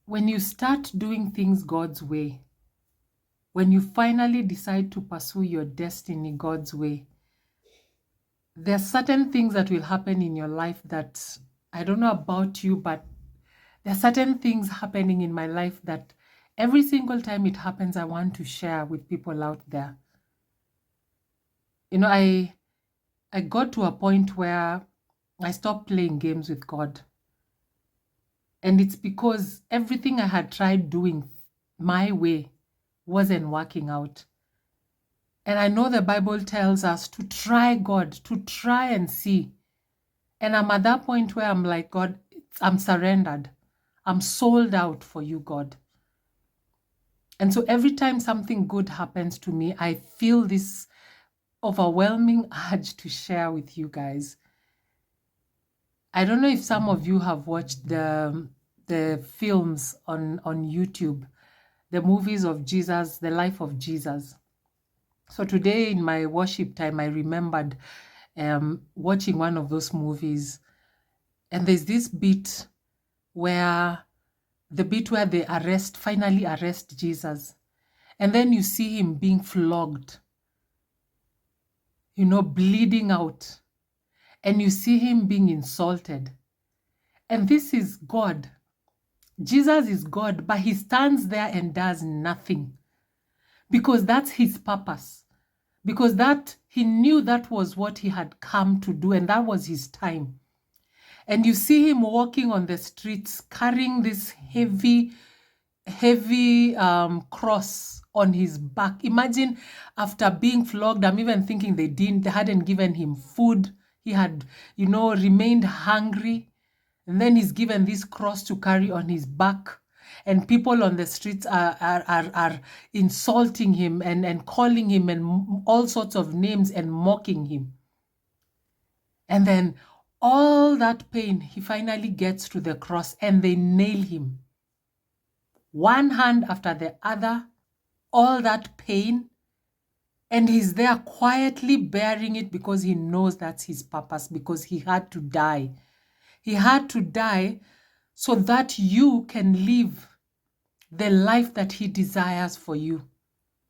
when you start doing things God's way, when you finally decide to pursue your destiny God's way, there are certain things that will happen in your life that, I don't know about you, but there are certain things happening in my life that every single time it happens, I want to share with people out there. You know, I got to a point where I stopped playing games with God. And it's because everything I had tried doing my way wasn't working out. And I know the Bible tells us to try God, to try and see. And I'm at that point where I'm like, God, I'm surrendered. I'm sold out for you, God. And so every time something good happens to me, I feel this overwhelming urge to share with you guys. I don't know if some of you have watched the films on YouTube, the movies of Jesus, the life of Jesus. So today in my worship time, I remembered watching one of those movies. And there's this bit where they finally arrest Jesus. And then you see him being flogged, bleeding out. And you see him being insulted. And this is God. Jesus is God, but he stands there and does nothing. Because that's his purpose. Because he knew that was what he had come to do, and that was his time. And you see him walking on the streets, carrying this heavy cross on his back. Imagine after being flogged, I'm even thinking they hadn't given him food. He had, remained hungry. And then he's given this cross to carry on his back. And people on the streets are insulting him and calling him and all sorts of names and mocking him. And then all that pain, he finally gets to the cross and they nail him. One hand after the other, all that pain. And he's there quietly bearing it because he knows that's his purpose, because he had to die. He had to die so that you can live the life that he desires for you.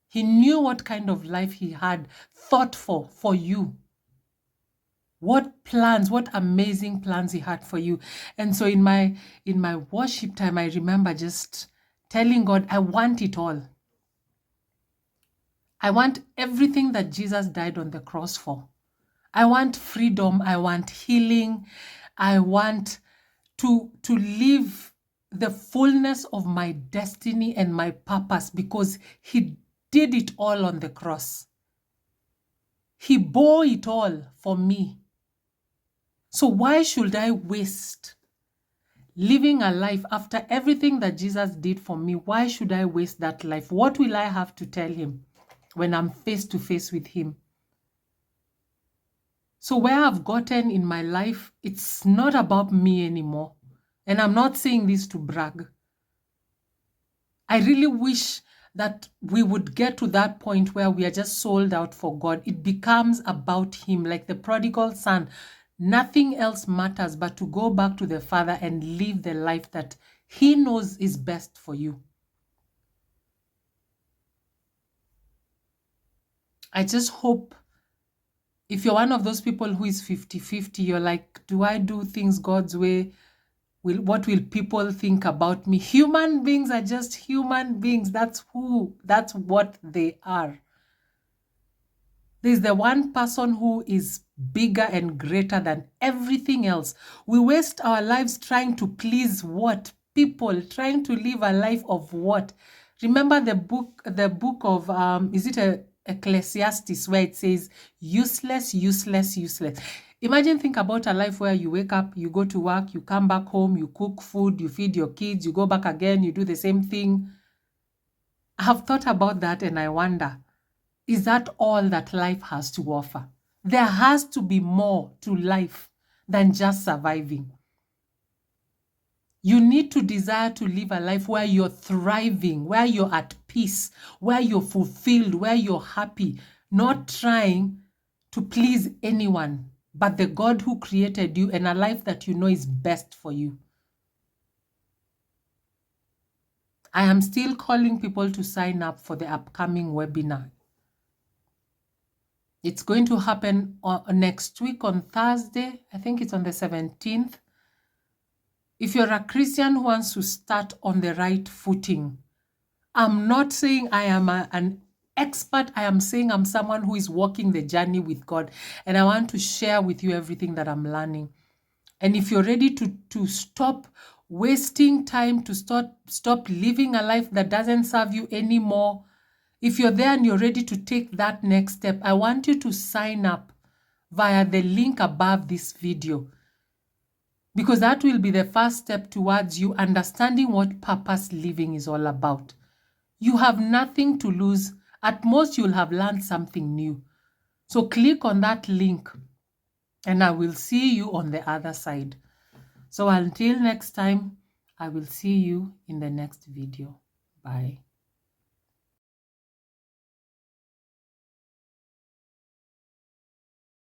He knew what kind of life he had thought for you. What plans, what amazing plans he had for you. And so in my worship time, I remember just telling God, I want it all. I want everything that Jesus died on the cross for. I want freedom. I want healing. I want to live the fullness of my destiny and my purpose, because he did it all on the cross. He bore it all for me. So why should I waste living a life after everything that Jesus did for me? Why should I waste that life? What will I have to tell him when I'm face to face with him? So where I've gotten in my life, it's not about me anymore. And I'm not saying this to brag. I really wish that we would get to that point where we are just sold out for God. It becomes about him, like the prodigal son. Nothing else matters but to go back to the Father and live the life that he knows is best for you. I just hope, if you're one of those people who is 50-50, you're like, do I do things God's way? What will people think about me? Human beings are just human beings. That's what they are. There's the one person who is bigger and greater than everything else. We waste our lives trying to please what? People, trying to live a life of what? Remember the book of, is it Ecclesiastes, where it says, useless, useless, useless. Imagine, think about a life where you wake up, you go to work, you come back home, you cook food, you feed your kids, you go back again, you do the same thing. I have thought about that and I wonder, is that all that life has to offer? There has to be more to life than just surviving. You need to desire to live a life where you're thriving, where you're at peace, where you're fulfilled, where you're happy, not trying to please anyone, but the God who created you, and a life that you know is best for you. I am still calling people to sign up for the upcoming webinar. It's going to happen next week on Thursday. I think it's on the 17th. If you're a Christian who wants to start on the right footing, I'm not saying I am an expert. I am saying I'm someone who is walking the journey with God, and I want to share with you everything that I'm learning. And if you're ready to stop wasting time, to stop living a life that doesn't serve you anymore, if you're there and you're ready to take that next step, I want you to sign up via the link above this video, because that will be the first step towards you understanding what purpose living is all about. You have nothing to lose. At most, you'll have learned something new. So click on that link and I will see you on the other side. So until next time, I will see you in the next video. Bye.